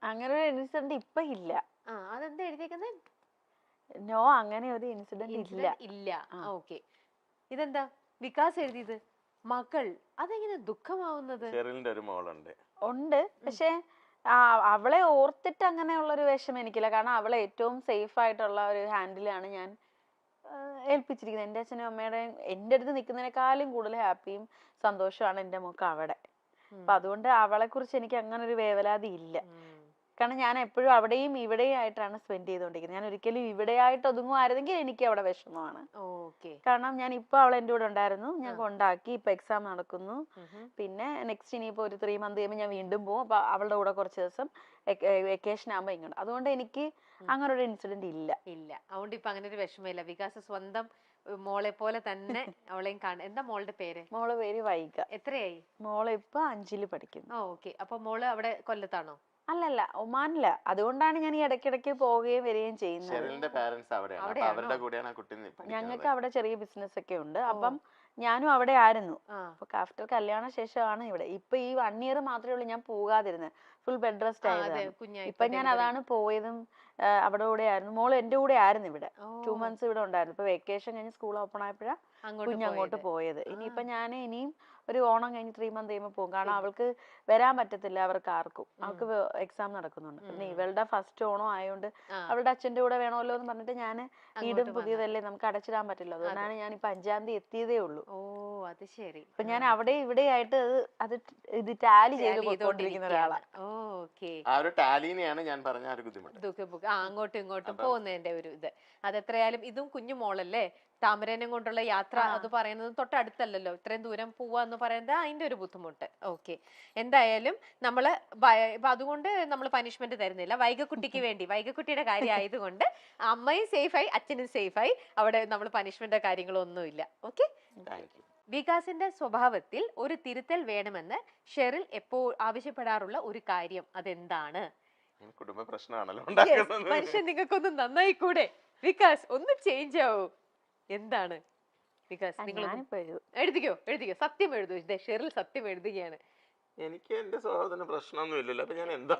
അങ്ങനെ ഒരു ഇൻസിഡന്റ് ഇപ്പൊ ഇല്ല. അതെന്താ എഴുതിയേക്കുന്നത്? നോ, അങ്ങനെ ഒരു ഇൻസിഡന്റ് ഇല്ല. ഇല്ല. ഓക്കെ. ഇതെന്താ വികാസ് എഴുതിയത്? മകൾ. അതെങ്ങനെ ദുഃഖമാവുന്നത്? ഒരു മോളുണ്ട്. ഉണ്ട്, പക്ഷെ അവളെ ഓർത്തിട്ട് അങ്ങനെയുള്ള ഒരു വിഷമം എനിക്കില്ല. കാരണം അവളെ ഏറ്റവും സേഫ് ആയിട്ടുള്ള ഒരു ഹാൻഡിലാണ് ഞാൻ ഏൽപ്പിച്ചിരിക്കുന്നത്. എൻ്റെ അച്ഛനും അമ്മയുടെയും എൻ്റെ അടുത്ത് നിൽക്കുന്നതിനേക്കാളും കൂടുതൽ ഹാപ്പിയും സന്തോഷമാണ് എൻ്റെ മോൾക്ക് അവിടെ. അപ്പൊ അതുകൊണ്ട് അവളെ കുറിച്ച് എനിക്ക് അങ്ങനെ ഒരു വേവലാതി ഇല്ല. കാരണം ഞാൻ എപ്പോഴും അവിടെയും ഇവിടെയും ആയിട്ടാണ് സ്പെൻഡ് ചെയ്തുകൊണ്ടിരിക്കുന്നത്. ഞാൻ ഒരിക്കലും ഇവിടെ ആയിട്ട് ഒതുങ്ങുമായിരുന്നെങ്കിൽ എനിക്ക് അവിടെ വിഷമമാണ്. കാരണം ഞാൻ ഇപ്പൊ അവൾ എൻ്റെ കൂടെ ഉണ്ടായിരുന്നു, ഞാൻ കൊണ്ടാക്കി, ഇപ്പൊ എക്സാം നടക്കുന്നു, പിന്നെ നെക്സ്റ്റ് ഇനിയിപ്പോ ഒരു 3 months കഴിയുമ്പോൾ ഞാൻ വീണ്ടും പോകും. അപ്പൊ അവളുടെ കൂടെ കുറച്ച് ദിവസം വെക്കേഷൻ ആകുമ്പോ ഇങ്ങോട്ട്. അതുകൊണ്ട് എനിക്ക് അങ്ങനെ ഒരു ഇൻസിഡന്റ് ഇല്ല. അതുകൊണ്ട് ഇപ്പൊ അങ്ങനെ ഒരു വിഷമമില്ല. വികാസ് സ്വന്തം മോളെ പോലെ തന്നെ അവളെയും കാണാൻ. എന്താ മോളുടെ പേര്? മോളെ പേര് വൈഗ. എത്രയായി? മോളെ ഇപ്പൊ 5ൽ പഠിക്കുന്നു. ഓക്കെ. അപ്പൊ മോള് അവിടെ കൊല്ലത്താണോ? അല്ലല്ല, ഒമാനില. അതുകൊണ്ടാണ് ഞാൻ ഈ ഇടയ്ക്കിടയ്ക്ക് പോവുകയും വരികയും ചെയ്യുന്നത്. ഞങ്ങൾക്ക് അവിടെ ചെറിയ ബിസിനസ് ഒക്കെ ഉണ്ട്. അപ്പം ഞാനും അവിടെ ആയിരുന്നു. അപ്പൊ ആഫ്റ്റർ കല്യാണ ശേഷമാണ് ഇവിടെ. ഇപ്പൊ ഈ 1 year മാത്രമേ ഉള്ളൂ ഞാൻ പോകാതിരുന്നത്. ഫുൾ ബെഡ് റെസ്റ്റ് ആയിരുന്നു. ഇപ്പൊ ഞാൻ അതാണ് പോയതും അവിടെ കൂടെ ആയിരുന്നു. മോള് എന്റെ കൂടെ ആയിരുന്നു ഇവിടെ. 2 months ഇവിടെ ഉണ്ടായിരുന്നു. ഇപ്പൊ വെക്കേഷൻ കഴിഞ്ഞ് സ്കൂൾ ഓപ്പൺ ആയപ്പോഴാണ് കുഞ്ഞങ്ങോട്ട് പോയത്. ഇനിയിപ്പൊ ഞാൻ ഇനിയും ഒരു ഓണം കഴിഞ്ഞ് 3 months കഴിയുമ്പോൾ പോകും. കാരണം അവൾക്ക് വരാൻ പറ്റത്തില്ല, അവർക്ക് ആർക്കും. അവൾക്ക് എക്സാം നടക്കുന്നുണ്ട്. പിന്നെ ഇവളുടെ ഫസ്റ്റ് ഓണം ആയതുകൊണ്ട് അവളുടെ അച്ഛന്റെ കൂടെ വേണമല്ലോ എന്ന് പറഞ്ഞിട്ട് ഞാൻ വീടും പുതിയതല്ലേ, നമുക്ക് അടച്ചിടാൻ പറ്റില്ല. അതുകൊണ്ടാണ് ഞാൻ ഇപ്പൊ 5ാം തീയതി എത്തിയതേ ഉള്ളൂ. അത് ശരി. അപ്പൊ ഞാൻ അവിടെ ഇവിടെ ആയിട്ട് ഇത് ടാലി ചെയ്ത് പോയിക്കൊണ്ടിരിക്കുന്ന ഒരാളാണ്. അങ്ങോട്ടും ഇങ്ങോട്ടും പോകുന്നതിന്റെ ഒരു ഇത്. അതെത്രയായാലും ഇതും കുഞ്ഞു മോളല്ലേ, താമരനെ കൊണ്ടുള്ള യാത്ര അത് പറയുന്നത് തൊട്ടടുത്തല്ലല്ലോ, ഇത്രയും ദൂരം പോവാന്ന് പറയുന്നത് അതിന്റെ ഒരു ബുദ്ധിമുട്ട്. ഓക്കെ. എന്തായാലും നമ്മള് അതുകൊണ്ട് നമ്മൾ പനിഷ്മെന്റ് തരുന്നില്ല. വൈഗക്കുട്ടിക്ക് വേണ്ടി, വൈഗക്കുട്ടിയുടെ കാര്യം ആയതുകൊണ്ട് അമ്മയും സേഫായി അച്ഛനും സേഫായി, അവിടെ നമ്മൾ പനിഷ്മെന്റ് കാര്യങ്ങളൊന്നുമില്ല. ഓക്കെ. വികാസിന്റെ സ്വഭാവത്തിൽ ഒരു തിരുത്തൽ വേണമെന്ന് ഷെറിൽ എപ്പോൾ ആവശ്യപ്പെടാറുള്ള ഒരു കാര്യം അതെന്താണ്? കുടുംബ പ്രശ്നമാണല്ലോ. മനുഷ്യൻ നിങ്ങൾക്കൊന്നും നന്നായി കൂടെ. വികാസ് ഒന്ന് ചേഞ്ച് ആവൂ. എന്താണ് വികാസ്? നിങ്ങൾ എഴുതിക്കോ, സത്യം എഴുതൂ. ഷെറിൽ സത്യം എഴുതുകയാണ്. എനിക്ക് എന്റെ സ്വഭാവത്തിന് പ്രശ്നമൊന്നും ഇല്ലല്ലോ. അപ്പൊ ഞാൻ എന്താ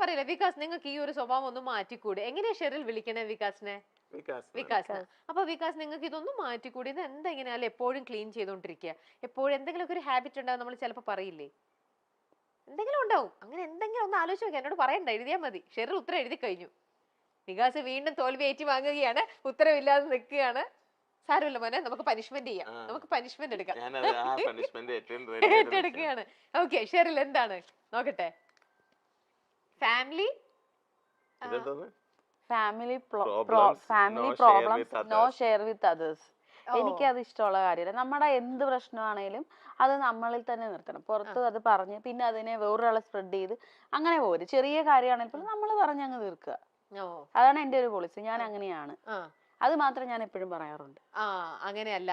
പറയില്ല. വികാസ് നിങ്ങൾക്ക് ഈ ഒരു സ്വഭാവം ഒന്ന് മാറ്റിക്കൂടെ? എങ്ങനെയാ ഷെറിൽ വിളിക്കണേ വികാസിനെ? വികാസ്. അപ്പൊ വികാസ് നിങ്ങൾക്ക് ഇതൊന്നും മാറ്റിക്കൂടി? ഇത് എന്താ ഇങ്ങനെ അല്ല എപ്പോഴും ക്ലീൻ ചെയ്തോണ്ടിരിക്കുക? എപ്പോഴും എന്തെങ്കിലുമൊക്കെ ഒരു ഹാബിറ്റ് ഉണ്ടാവും, നമ്മൾ ചിലപ്പോ പറയില്ലേ, എന്തെങ്കിലും ഉണ്ടാവും. അങ്ങനെ എന്തെങ്കിലും ഒന്ന് ആലോചിച്ച് നോക്കി, എന്നോട് പറയണ്ട, എഴുതിയാൽ മതി. ഷെറിൽ ഉത്തരം എഴുതി കഴിഞ്ഞു. വികാസ് വീണ്ടും തോൽവി ഏറ്റി വാങ്ങുകയാണ്, ഉത്തരവില്ലാതെ നിൽക്കുകയാണ്. സാരമില്ല മോനെ, നമുക്ക് പനിഷ്മെന്റ് ചെയ്യാം, നമുക്ക് പനിഷ്മെന്റ് എടുക്കാം. ഏറ്റെടുക്കുകയാണ്. ഓക്കെ. ഷെറിൽ എന്താണ് നോക്കട്ടെ? Family problems no share with others. എനിക്കത് ഇഷ്ടമുള്ള കാര്യമല്ല. നമ്മുടെ എന്ത് പ്രശ്നമാണേലും അത് നമ്മളിൽ തന്നെ നിർത്തണം. പുറത്ത് അത് പറഞ്ഞ് പിന്നെ അതിനെ വേറൊരാളെ സ്പ്രെഡ് ചെയ്ത് അങ്ങനെ പോരും. ചെറിയ കാര്യമാണെങ്കിൽ നമ്മൾ പറഞ്ഞങ്ങ് തീർക്കുക. അതാണ് എന്റെ ഒരു പോളിസി. ഞാൻ അങ്ങനെയാണ്. അത് മാത്രം ഞാൻ എപ്പോഴും പറയാറുണ്ട്. അങ്ങനെയല്ല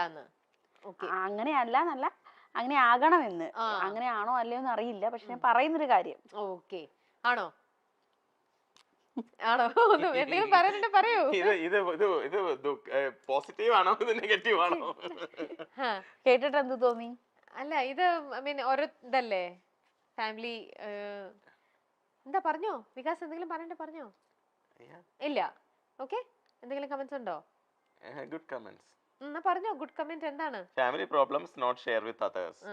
എന്നല്ല, അങ്ങനെ ആകണമെന്ന്. അങ്ങനെ ആണോ അല്ലയോ എന്ന് അറിയില്ല, പക്ഷെ ഞാൻ പറയുന്നൊരു കാര്യം. ഓക്കെ. ആണോ ആണോ എന്തെങ്കിലും പറയാനുണ്ട് പറയൂ. ഇത് പോസിറ്റീവ് ആണോ നെഗറ്റീവ് ആണോ? കേട്ടിട്ട് എന്ത് തോന്നി? അല്ല ഇത് ഓരോ ഇതല്ലേ ഫാമിലി. എന്താ പറഞ്ഞോ വികാസ്? എന്തെങ്കിലും പറയണ്ടേ പറഞ്ഞോ? ഇല്ല. ഓക്കെ. എന്തെങ്കിലും കമന്റ്സ് ഉണ്ടോ? Good comments. പറഞ്ഞോ. ഗുഡ് കമന്റ് എന്താണ്? Family problems not share with others.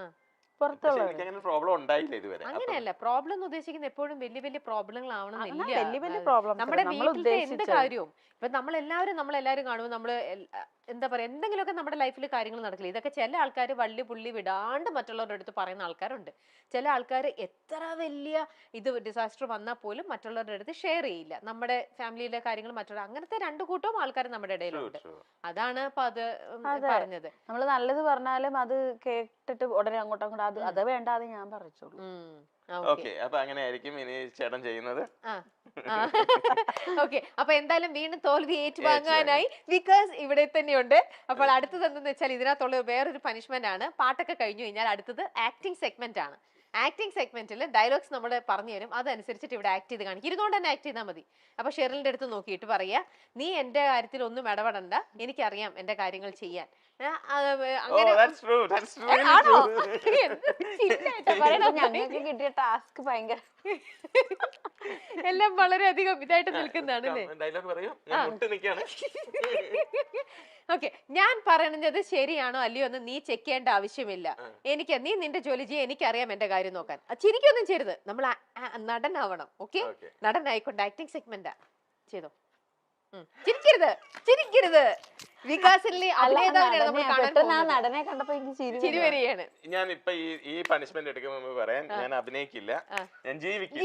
അങ്ങനെയല്ല. പ്രോബ്ലം എന്ന് ഉദ്ദേശിക്കുന്നത് എപ്പോഴും വലിയ വലിയ പ്രോബ്ലങ്ങൾ ആവണമെന്നില്ല. നമ്മുടെ വീട്ടിലത്തെ എന്ത് കാര്യവും ഇപ്പൊ നമ്മളെല്ലാവരും കാണുമ്പോൾ നമ്മള് എന്താ പറയാ, എന്തെങ്കിലുമൊക്കെ നമ്മുടെ ലൈഫിൽ കാര്യങ്ങൾ നടക്കില്ല. ഇതൊക്കെ ചില ആൾക്കാർ വള്ളി പുള്ളി വിടാണ്ട് മറ്റുള്ളവരുടെ അടുത്ത് പറയുന്ന ആൾക്കാരുണ്ട്. ചില ആൾക്കാർ എത്ര വലിയ ഇത് ഡിസാസ്റ്റർ വന്നാൽ പോലും മറ്റുള്ളവരുടെ അടുത്ത് ഷെയർ ചെയ്യില്ല. നമ്മുടെ ഫാമിലിയിലെ കാര്യങ്ങൾ മറ്റുള്ള അങ്ങനത്തെ 2 കൂട്ടവും ആൾക്കാർ നമ്മുടെ ഇടയിലുണ്ട്. അതാണ് അപ്പൊ അത് പറഞ്ഞത്. നമ്മള് നല്ലത് പറഞ്ഞാലും അത് കേട്ടിട്ട് ഉടനെ അങ്ങോട്ടും അത് വേണ്ട, അത് ഞാൻ പറഞ്ഞോളൂ. അപ്പൊ അങ്ങനെ ആയിരിക്കും ഇനി ചേട്ടൻ ചെയ്യുന്നത്. ഓക്കെ. അപ്പൊ എന്തായാലും വീണ്ടും തോൽവി ഏറ്റുവാങ്ങാനായി വികാസ് ഇവിടെ തന്നെയുണ്ട്. അപ്പോൾ അടുത്തത് എന്തെന്ന് വെച്ചാൽ ഇതിനകത്തുള്ള വേറൊരു പനിഷ്മെന്റ് ആണ്. പാട്ടൊക്കെ കഴിഞ്ഞു കഴിഞ്ഞാൽ അടുത്തത് ആക്ടിംഗ് സെഗ്മെന്റ് ആണ്. ആക്ടിംഗ് സെഗ്മെന്റിൽ ഡയലോഗ്സ് നമ്മൾ പറഞ്ഞു തരും, അതനുസരിച്ചിട്ട് ഇവിടെ ആക്ട് ചെയ്ത് കാണിക്കും. ഇരുന്നുകൊണ്ട് തന്നെ ആക്ട് ചെയ്താൽ മതി. അപ്പൊ ഷെറിലിന്റെ അടുത്ത് നോക്കിയിട്ട് പറയാ, നീ എന്റെ കാര്യത്തിൽ ഒന്നും ഇടപെടണ്ട, എനിക്കറിയാം എന്റെ കാര്യങ്ങൾ ചെയ്യാൻ. ഞങ്ങൾക്ക് കിട്ടിയ ടാസ്ക് ഭയങ്കര എല്ലാം വളരെയധികം ഇതായിട്ട് നിൽക്കുന്നതാണ് അല്ലേ? ഡയലോഗ് പറയൂ, ഞാൻ മുട്ട് നിൽക്കാണ്. ഓക്കെ, ഞാൻ പറയുന്നത് ശരിയാണോ അല്ലയോ എന്ന് നീ ചെക്ക് ചെയ്യേണ്ട ആവശ്യമില്ല. നീ നിന്റെ ജോലി ചെയ്യാൻ, എനിക്കറിയാം എന്റെ കാര്യം നോക്കാൻ. ചിരിക്കൊന്നും ചെയ്യരുത്, നമ്മൾ നടനാവണം. ഓക്കെ, നടനായിക്കൊണ്ട് ആക്ടിങ് സെഗ്മെന്റാ ചെയ്തോ. ചിരിക്കരുത്. വികാസിലെ അഭിനേതാവിനെയാണ് നമ്മൾ കാണാൻ പോകുന്നത്. നടനെ കണ്ടപ്പോ എനിക്ക് ചിരി വരികയാണ്. ഞാൻ ഇപ്പൊ ഈ പണിഷ്മെന്റ് എടുക്കുമ്പോ പറയാൻ, ഞാൻ അഭിനയിക്കില്ല, ഞാൻ ജീവിക്കും.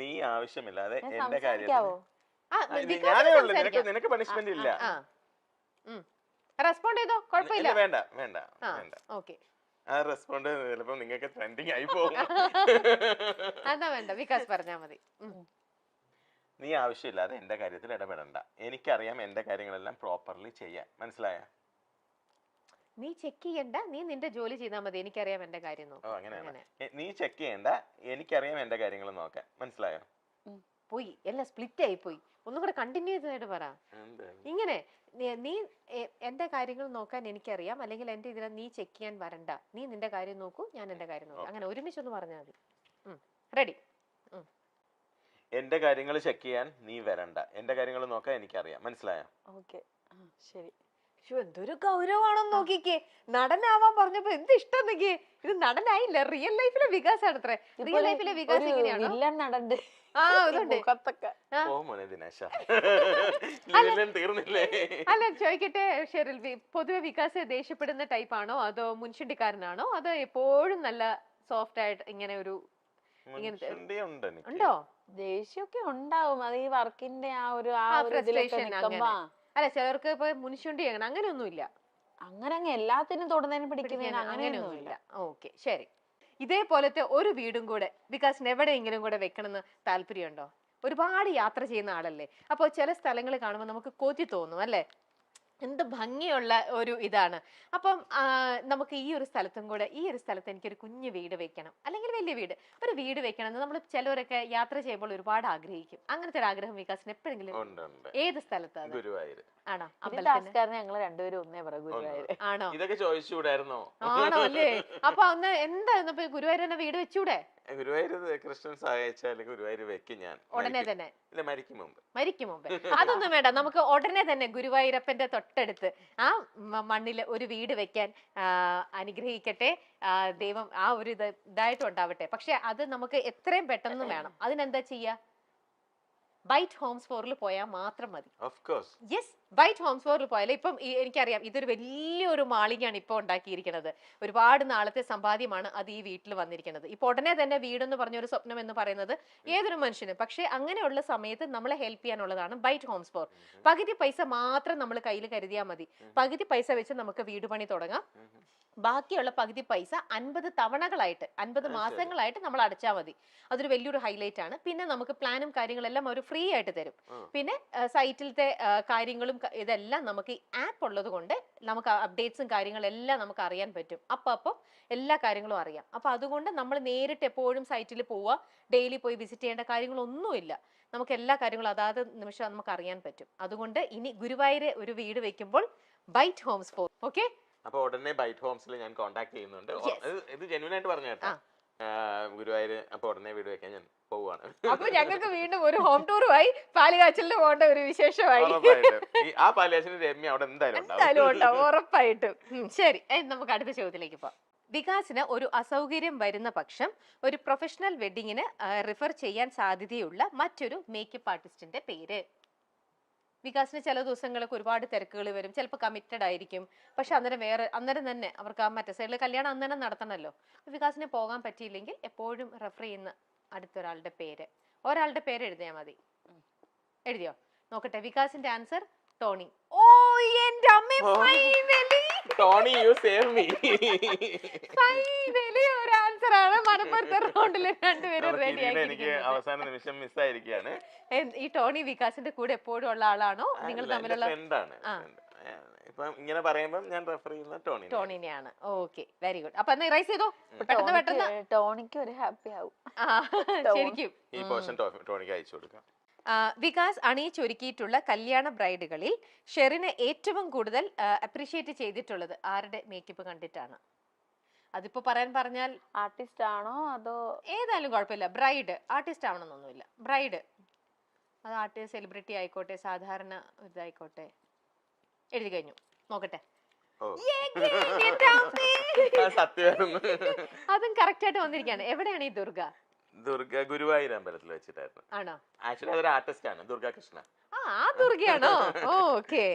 നീ ആവശ്യമില്ലാതെ എന്റെ കാര്യത്തിൽ ഞാനേ ഉള്ളു, നിനക്ക് പണിഷ്മെന്റ് ഇല്ല. റെസ്പോണ്ട് ചെയ്തോ, കുഴപ്പമില്ല. വേണ്ട വേണ്ട വേണ്ട. ഓക്കെ, ആ റെസ്പോണ്ട് ചിലപ്പോ നിങ്ങൾക്ക് ട്രെൻഡിങ് ആയി പോകും. അതാ വേണ്ട, വികാസ് പറഞ്ഞാ മതി. നീ ആവശ്യമില്ലാതെ എന്റെ കാര്യത്തിൽ ഇടപെടണ്ട. എനിക്കറിയാം എന്റെ കാര്യങ്ങളെല്ലാം പ്രോപ്പർലി ചെയ്യാൻ. മനസ്സിലായ? നീ ചെക്ക് ചെയ്യണ്ട, നീ നിന്റെ ജോലി ചെയ്താൽ മതി, എനിക്കറിയാം എന്റെ കാര്യം നോക്കാം. അങ്ങനെയാണ്. നീ ചെക്ക് ചെയ്യണ്ട, എനിക്കറിയാം എന്റെ കാര്യങ്ങൾ നോക്കാൻ. മനസ്സിലായോ? പോയി, എല്ലാം സ്പ്ലിറ്റ് ആയി പോയി. ഒന്നും കൂടെ കണ്ടിന്യൂ ചെയ്തായിട്ട് പറ. ഇങ്ങനെ നീ എന്റെ കാര്യങ്ങൾ നോക്കാൻ എനിക്കറിയാം, അല്ലെങ്കിൽ എന്റെ ഇതിനെ നീ ചെക്ക് ചെയ്യാൻ വരണ്ട. നീ നിന്റെ കാര്യം നോക്കൂ, ഞാൻ എന്റെ കാര്യം നോക്കൂ. അങ്ങനെ ഒരുമിച്ചൊന്ന് പറഞ്ഞാൽ മതി. റെഡി? എന്റെ കാര്യങ്ങൾ ചെക്ക് ചെയ്യാൻ നീ വരണ്ട, എന്റെ കാര്യങ്ങൾ നോക്കാൻ എനിക്കറിയാം. മനസ്സിലായോ? ഓക്കെ, ശരി. എന്തൊരു ഗൗരവമാണെന്ന് നോക്കിക്കേ. നടനാവാൻ പറഞ്ഞപ്പോ എന്ത് ഇഷ്ടം നോക്കിയേ. ഇത് നടനായില്ല, റിയൽ ലൈഫിലെ വികാസാണ് അത്രേ. റിയൽ ലൈഫിലെ വികാസ് എങ്ങനെയാണോ? അല്ല, ചോദിക്കട്ടെ ഷെറിൽ, പൊതുവെ വികാസ് ദേഷ്യപ്പെടുന്ന ടൈപ്പാണോ, അതോ മുൻഷണ്ടിക്കാരനാണോ, അതോ എപ്പോഴും നല്ല സോഫ്റ്റ് ആയിട്ട് ഇങ്ങനെ ഒരു ഉണ്ടോ? ദേഷ്യമൊക്കെ ഉണ്ടാവും, അത് ഈ വർക്കിന്റെ അല്ല, ചിലർക്ക് ഇപ്പൊ മുൻഷുണ്ടി അങ്ങനെയൊന്നും ഇല്ല. അങ്ങനെ എല്ലാത്തിനും തൊടുന്നതിനും പിടിക്കുന്നതിന് അങ്ങനെയൊന്നുമില്ല. ഓക്കെ, ശരി. ഇതേപോലത്തെ ഒരു വീടും കൂടെ വികാസിന് എവിടെയെങ്കിലും കൂടെ വെക്കണമെന്ന് താല്പര്യമുണ്ടോ? ഒരുപാട് യാത്ര ചെയ്യുന്ന ആളല്ലേ, അപ്പോൾ ചില സ്ഥലങ്ങൾ കാണുമ്പോൾ നമുക്ക് കൊതി തോന്നും അല്ലേ? എന്ത് ഭംഗിയുള്ള ഒരു ഇതാണ്. അപ്പം നമുക്ക് ഈ ഒരു സ്ഥലത്തും കൂടെ, ഈ ഒരു സ്ഥലത്ത് എനിക്കൊരു കുഞ്ഞു വീട് വെക്കണം, അല്ലെങ്കിൽ വലിയ വീട്, ഒരു വീട് വെക്കണം എന്ന് നമ്മൾ ചിലവരൊക്കെ യാത്ര ചെയ്യുമ്പോൾ ഒരുപാട് ആഗ്രഹിക്കും. അങ്ങനത്തെ ഒരു ആഗ്രഹം വികാസിന് എപ്പോഴെങ്കിലും? ഏത് സ്ഥലത്താണ്? ഗുരുവായൂർ. ആണോ? ഞങ്ങൾ രണ്ടുപേരും ഒന്നേ പറ ഗുരുവായൂർ. ആണോ? ഇതൊക്കെ ചോദിച്ചുകൂടായിരുന്നോ? ആണോ അല്ലേ? അപ്പൊ അന്ന് എന്തായിരുന്നു ഗുരുവായൂർ തന്നെ വീട് വെച്ചൂടെ? ഗുരുവായൂർ ക്രിസ്ത്യൻ സഹായിച്ചാൽ ഗുരുവായൂർ വെക്കും ഞാൻ ഉടനെ തന്നെ. ഇല്ല, മരിക്കും മുമ്പ്. അതൊന്നും വേണ്ട, നമുക്ക് ഉടനെ തന്നെ ഗുരുവായൂരപ്പന്റെ തൊട്ടടുത്ത് ആ മണ്ണില് ഒരു വീട് വെക്കാൻ അനുഗ്രഹിക്കട്ടെ ദൈവം. ആ ഒരു ഇതായിട്ടും ഉണ്ടാവട്ടെ. പക്ഷെ അത് നമുക്ക് എത്രയും പെട്ടെന്ന് വേണം. അതിനെന്താ ചെയ്യാ? ബൈറ്റ് ഹോംസ് ഫോറിൽ പോയാൽ മാത്രം മതി. യെസ്, ബൈറ്റ് ഹോംസ് ഫോറിൽ പോയാലേ. ഇപ്പം എനിക്കറിയാം, ഇതൊരു വലിയൊരു മാളികയാണ് ഇപ്പോൾ ഉണ്ടാക്കിയിരിക്കുന്നത്. ഒരുപാട് നാളത്തെ സമ്പാദ്യമാണ് അത് ഈ വീട്ടിൽ വന്നിരിക്കുന്നത്. ഇപ്പൊ ഉടനെ തന്നെ വീടെന്ന് പറഞ്ഞൊരു സ്വപ്നം എന്ന് പറയുന്നത് ഏതൊരു മനുഷ്യനും. പക്ഷെ അങ്ങനെയുള്ള സമയത്ത് നമ്മളെ ഹെൽപ്പ് ചെയ്യാനുള്ളതാണ് ബൈറ്റ് ഹോംസ് ഫോർ. പകുതി പൈസ മാത്രം നമ്മൾ കയ്യിൽ കരുതിയാൽ മതി. പകുതി പൈസ വെച്ച് നമുക്ക് വീട് പണി തുടങ്ങാം. ബാക്കിയുള്ള പകുതി പൈസ 50 തവണകളായിട്ട്, 50 മാസങ്ങളായിട്ട് നമ്മൾ അടച്ചാൽ മതി. അതൊരു വലിയൊരു ഹൈലൈറ്റ് ആണ്. പിന്നെ നമുക്ക് പ്ലാനും കാര്യങ്ങളെല്ലാം അവർ ഫ്രീ ആയിട്ട് തരും. പിന്നെ സൈറ്റിലത്തെ കാര്യങ്ങളും ഇതെല്ലാം നമുക്ക് ഈ ആപ്പ് ഉള്ളത് കൊണ്ട് നമുക്ക് അപ്ഡേറ്റ്സും കാര്യങ്ങളെല്ലാം നമുക്ക് അറിയാൻ പറ്റും. അപ്പം എല്ലാ കാര്യങ്ങളും അറിയാം. അപ്പൊ അതുകൊണ്ട് നമ്മൾ നേരിട്ട് എപ്പോഴും സൈറ്റിൽ പോവുക, ഡെയിലി പോയി വിസിറ്റ് ചെയ്യേണ്ട കാര്യങ്ങളൊന്നുമില്ല. നമുക്ക് എല്ലാ കാര്യങ്ങളും അതാത് നിമിഷം നമുക്ക് അറിയാൻ പറ്റും. അതുകൊണ്ട് ഇനി ഗുരുവായൂർ ഒരു വീട് വെക്കുമ്പോൾ ബൈറ്റ് ഹോംസ് ഫോർ. ഓക്കെ, അപ്പൊ ഉടനെ ബൈറ്റ് ഹോംസിൽ ഞാൻ കോൺടാക്ട് ചെയ്യുന്നുണ്ട്. ഇത് ജെന്യൂൻ ആയിട്ട് പറഞ്ഞു കേട്ടോ. ഗുരുവായൂർ അപ്പൊ ഉടനെ വീട് വെക്കാൻ ഞാൻ പോവാണ്. അപ്പൊ ഞങ്ങൾക്ക് വീണ്ടും ഒരു ഹോം ടൂറുമായി പാലുകാച്ചലിന് പോകേണ്ട ഒരു വിശേഷമായി. ആ പാലുകാച്ചലിന് രമ്യ അവിടെ എന്തായാലും ഉണ്ടാവും, ഉറപ്പായിട്ടും. ശരി, നമുക്ക് അടുത്ത ചോദ്യത്തിലേക്ക് പോവാം. വികാസിന് ഒരു അസൗകര്യം വരുന്ന പക്ഷം ഒരു പ്രൊഫഷണൽ വെഡിങ്ങിന് റിഫർ ചെയ്യാൻ സാധ്യതയുള്ള മറ്റൊരു മേക്കപ്പ് ആർട്ടിസ്റ്റിന്റെ പേര്. വികാസിന് ചില ദിവസങ്ങളൊക്കെ ഒരുപാട് തിരക്കുകൾ വരും, ചിലപ്പോൾ കമ്മിറ്റഡ് ആയിരിക്കും. പക്ഷെ അന്നേരം തന്നെ അവർക്ക് ആ മറ്റേ സൈഡിൽ കല്യാണം അന്നേരം നടത്തണമല്ലോ. വികാസിന് പോകാൻ പറ്റിയില്ലെങ്കിൽ എപ്പോഴും റെഫർ ചെയ്യുന്ന അടുത്തൊരാളുടെ പേര് എഴുതിയാൽ മതി. എഴുതിയോ? നോക്കട്ടെ. വികാസിന്റെ ആൻസർ ടോണി. ഓ എന്റെ അമ്മേ, Tony, you save me. Finally ഒരു ആൻസർ ആണ്. മലപ്പുറത്തെ റൗണ്ടിൽ രണ്ടുപേരും റെഡി ആക്കി. എനിക്ക് അവസാന നിമിഷം മിസ്സായിരിക്കുകയാണ്. ഈ ടോണി വികാസിന്റെ കൂടെ എപ്പോഴും ഉള്ള ആളാണോ? നിങ്ങൾ തമ്മിലുള്ള ഫ്രണ്ടാണ്. ഇപ്പൊ ഇങ്ങനെ പറയുമ്പോൾ ഞാൻ റെഫർ ചെയ്യുന്ന ടോണിനെയാണ്. Okay, very good. അപ്പൊ റൈസ് ചെയ്തോ പെട്ടെന്ന്. ടോണിക്ക് ഒരു ഹാപ്പി ആവും. ശരിക്കും ഈ പോർഷൻ ടോണിക്ക് അയച്ചു കൊടുക്കാം. വികാസ് അണിയിച്ചൊരുക്കിയിട്ടുള്ള കല്യാണ ബ്രൈഡുകളിൽ ഷെറിനെ ഏറ്റവും കൂടുതൽ അപ്രീഷിയേറ്റ് ചെയ്തിട്ടുള്ളത് ആരുടെ മേക്കപ്പ് കണ്ടിട്ടാണ്? അതിപ്പോ പറയാൻ പറഞ്ഞാൽ ആർട്ടിസ്റ്റ് ആണോ അതോ ഏതായാലും കുഴപ്പമില്ല. ബ്രൈഡ് ആർട്ടിസ്റ്റ് ആവണമെന്നൊന്നുമില്ല. ബ്രൈഡ് അത് ആർട്ടിസ്റ്റ് സെലിബ്രിറ്റി ആയിക്കോട്ടെ, സാധാരണ ഇതായിക്കോട്ടെ. എഴുതി കഴിഞ്ഞു, നോക്കട്ടെ. ഓ എന്റെ അമ്മേ. സത്യമായിരുന്നു. അതും കറക്റ്റ് ആയിട്ട് വന്നിരിക്കുകയാണ്. എവിടെയാണ് ഈ ദുർഗ? ദുർഗ ഗുരുവായൂർ അമ്പലത്തിൽ വെച്ചിട്ടായിരുന്നു. ആണോ? ആക്ച്വലി അതൊരു ആർട്ടിസ്റ്റ് ആണ്, ദുർഗ കൃഷ്ണ. ആ ദുർഗയാണോ? ഓക്കെ.